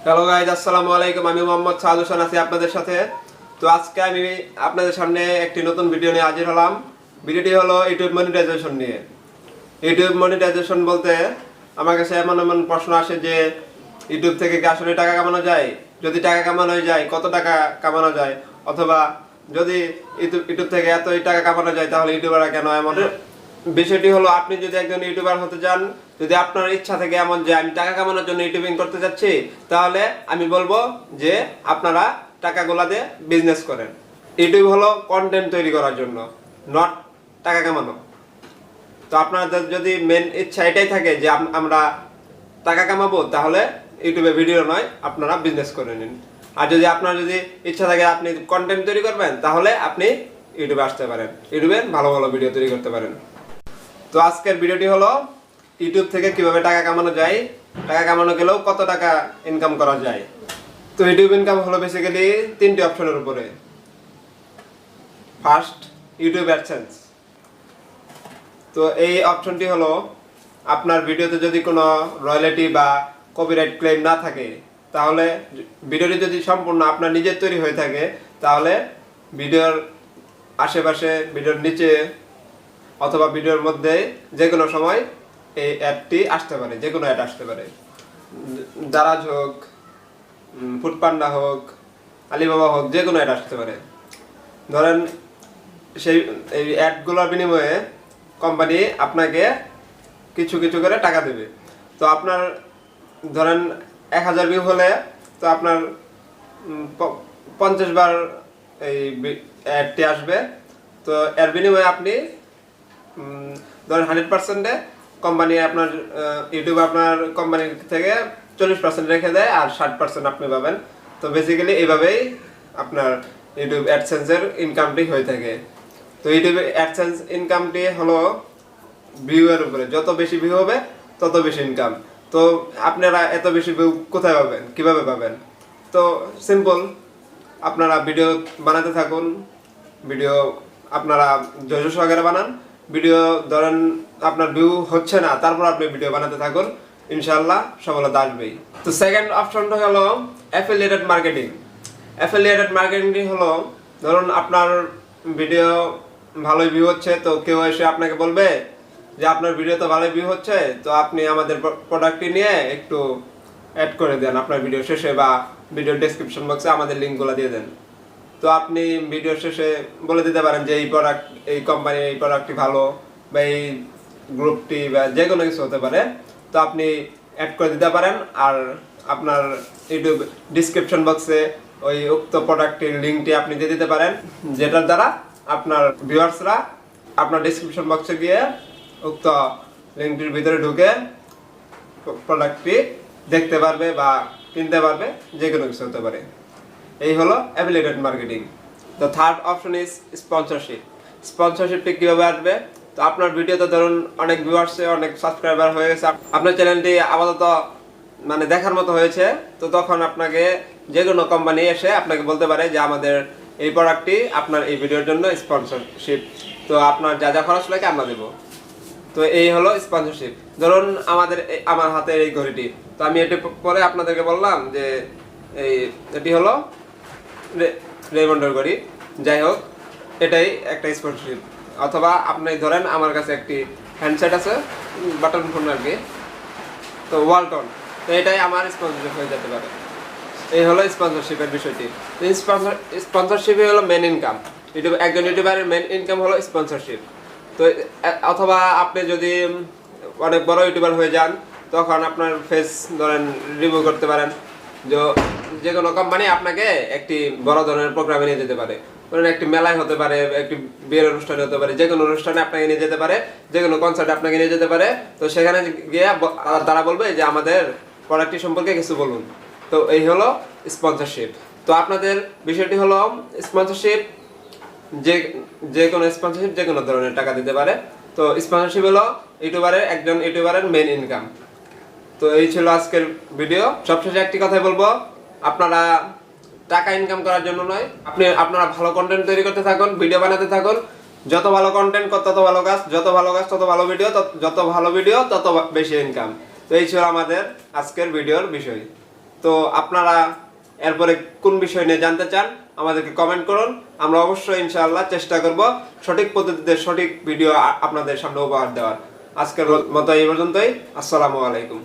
Hello guys, আসসালামু আলাইকুম। আমি মোহাম্মদ সাহাদ হোসেন আছি আপনাদের সাথে। তো আজকে আমি আপনাদের সামনে একটি নতুন ভিডিও নিয়ে হাজির হলাম। ভিডিওটি হলো ইউটিউব মনিটাইজেশন নিয়ে। ইউটিউব মনিটাইজেশন বলতে আমার কাছে এমন এমন প্রশ্ন আসে যে ইউটিউব থেকে কি আসলে টাকা কামানো যায়, যদি টাকা কামানো যায় কত টাকা কামানো যায়, অথবা যদি ইউটিউব থেকে এতই টাকা কামানো যায় তাহলে ইউটিউবাররা কেন এমন। বিষয়টি হলো, আপনি যদি একজন ইউটিউবার হতে চান, যদি আপনার ইচ্ছা থেকে এমন যে আমি টাকা কামানোর জন্য ইউটিউবিং করতে যাচ্ছি, তাহলে আমি বলবো যে আপনারা টাকাগুলা দিয়ে বিজনেস করেন। ইউটিউব হলো কন্টেন্ট তৈরি করার জন্য, নট টাকা কামানো। তো আপনাদের যদি মেন ইচ্ছা এটাই থাকে যে আমরা টাকা কামাবো, তাহলে ইউটিউবে ভিডিও নয়, আপনারা বিজনেস করে নিন। আর যদি আপনার যদি ইচ্ছা থাকে আপনি কন্টেন্ট তৈরি করবেন, তাহলে আপনি ইউটিউবে আসতে পারেন, ইউটিউবে ভালো ভালো ভিডিও তৈরি করতে পারেন। তো আজকের ভিডিওটি হলো ইউটিউব থেকে কিভাবে টাকা কামানো যায়, টাকা কামানো গেলেও কত টাকা ইনকাম করা যায়। তো ইউটিউব ইনকাম হলো বেসিক্যালি তিনটি অপশনের উপরে। First, YouTube AdSense. তো এই অপশনটি হলো, আপনার ভিডিওতে যদি কোনো রয়্যালটি বা কপিরাইট ক্লেম না থাকে, তাহলে ভিডিওটি যদি সম্পূর্ণ আপনার নিজের তৈরি হয়ে থাকে, তাহলে ভিডিওর আশেপাশে, ভিডিওর নিচে অথবা ভিডিওর মধ্যে যে কোনো সময় এই অ্যাডটি আসতে পারে, যে কোনো অ্যাড আসতে পারে। দারাজ হোক, ফুডপান্ডা হোক, আলিবাবা হোক, যে কোনো অ্যাড আসতে পারে। ধরেন এই অ্যাডগুলোর বিনিময়ে কোম্পানি আপনাকে কিছু কিছু করে টাকা দেবে। তো আপনার ধরেন 1000 ভিউ হলে, তো আপনার 50 বার এই অ্যাডটি আসবে। তো এর বিনিময়ে আপনি ধরেন 100%-এ কোম্পানি আপনার ইউটিউব আপনার কোম্পানি থেকে 40% রেখে দেয়, আর 60% আপনি পাবেন। তো বেসিক্যালি এইভাবেই আপনার ইউটিউব অ্যাডসেন্সের ইনকামটি হয়ে থাকে। তো ইউটিউব অ্যাডসেন্স ইনকামটি হলো ভিউয়ের উপরে, যত বেশি ভিউ হবে তত বেশি ইনকাম। তো আপনারা এত বেশি ভিউ কোথায় পাবেন, কিভাবে পাবেন? তো সিম্পল, আপনারা ভিডিও বানাতে থাকুন। ভিডিও আপনারা ধৈর্য সহকারে বানান। ভিডিও ধরেন আপনার ভিউ হচ্ছে না, তারপর আপনি ভিডিও বানাতে থাকুন, ইনশাআল্লাহ সফলতা আসবেই। তো সেকেন্ড অপশনটা হলো অ্যাফিলিয়েটেড মার্কেটিং। অ্যাফিলিয়েটেড মার্কেটিং হলো, ধরুন আপনার ভিডিও ভালোই ভিউ হচ্ছে, তো কেউ এসে আপনাকে বলবে যে আপনার ভিডিও তো ভালোই ভিউ হচ্ছে, তো আপনি আমাদের প্রোডাক্টটি নিয়ে একটু অ্যাড করে দেন আপনার ভিডিও শেষে, বা ভিডিও ডেসক্রিপশন বক্সে আমাদের লিঙ্কগুলো দিয়ে দেন। তো আপনি ভিডিও শেষে বলে দিতে পারেন যে এই প্রোডাক্ট, এই কোম্পানির এই প্রোডাক্টটি ভালো, বা এই গ্রুপটি, বা যে কোনো কিছু হতে পারে। তো আপনি অ্যাড করে দিতে পারেন, আর আপনার ইউটিউব ডিসক্রিপশন বক্সে ওই উক্ত প্রোডাক্টের লিঙ্কটি আপনি দিয়ে দিতে পারেন, যেটার দ্বারা আপনার ভিউয়ার্সরা আপনার ডিসক্রিপশন বক্সে গিয়ে উক্ত লিঙ্কটির ভিতরে ঢুকে প্রোডাক্টটি দেখতে পারবে বা কিনতে পারবে, যে কোনো কিছু হতে পারে। এই হলো affiliated marketing. The third option is sponsorship. স্পন্সরশিপটি কীভাবে আসবে? তো আপনার ভিডিওতে ধরুন অনেক ভিউয়ার্সে, অনেক সাবস্ক্রাইবার হয়ে গেছে, আপনার চ্যানেলটি আপাতত মানে দেখার মতো হয়েছে, তো তখন আপনাকে যে কোনো কোম্পানি এসে আপনাকে বলতে পারে যে আমাদের এই প্রোডাক্টটি আপনার এই ভিডিওর জন্য স্পন্সরশিপ, তো আপনার যা যা খরচ লাগে আমরা দেবো। তো এই হলো স্পন্সরশিপ। ধরুন আমার হাতে এই ঘড়িটি, তো আমি এটি পরে আপনাদেরকে বললাম যে এটি হলো রেমন্ডের ঘড়ি, যাই হোক, এটাই একটা স্পন্সরশিপ। অথবা আপনি ধরেন আমার কাছে একটি হ্যান্ডসেট আছে, বাটন ফোন আর কি, তো ওয়ালটন, তো এটাই আমার স্পন্সরশিপ হয়ে যেতে পারে। এই হলো স্পন্সরশিপের বিষয়টি। স্পন্সরশিপই হলো মেন ইনকাম। একজন ইউটিউবারের মেন ইনকাম হলো স্পন্সরশিপ। তো অথবা আপনি যদি অনেক বড় ইউটিউবার হয়ে যান, তখন আপনার ফেস ধরেন রিভিউ করতে পারেন। যে কোনো কোম্পানি আপনাকে একটি বড় ধরনের প্রোগ্রামে নিয়ে যেতে পারে, ধরেন একটি মেলায় হতে পারে, একটি বিয়ের অনুষ্ঠানে হতে পারে, যে কোনো অনুষ্ঠানে আপনাকে নিয়ে যেতে পারে, যে কোনো কনসার্টে আপনাকে নিয়ে যেতে পারে। তো সেখানে গিয়ে তারা বলবে যে আমাদের প্রোডাক্টটি সম্পর্কে কিছু বলুন। তো এই হলো স্পন্সরশিপ। তো আপনাদের বিষয়টি হলো স্পন্সরশিপ, যে কোনো স্পন্সরশিপ যে কোনো ধরনের টাকা দিতে পারে। তো স্পন্সরশিপ হলো একজন ইউটিউবারের মেন ইনকাম। তো এই ছিল আজকের ভিডিও। সবশেষে একটি কথাই বলবো, আপনারা টাকা ইনকাম করার জন্য নয়, আপনারা ভালো কন্টেন্ট তৈরি করতে থাকুন, ভিডিও বানাতে থাকুন। যত ভালো কন্টেন্ট তত ভালো কাজ, যত ভালো কাজ তত ভালো ভিডিও, যত ভালো ভিডিও তত বেশি ইনকাম। তো এই ছিল আমাদের আজকের ভিডিওর বিষয়। তো আপনারা এরপরে কোন বিষয় নিয়ে জানতে চান আমাদেরকে কমেন্ট করুন। আমরা অবশ্যই ইনশাআল্লাহ চেষ্টা করব সঠিক পদ্ধতিতে সঠিক ভিডিও আপনাদের সামনে উপহার দেওয়ার। আজকের মতো এই পর্যন্তই। আসসালামু আলাইকুম।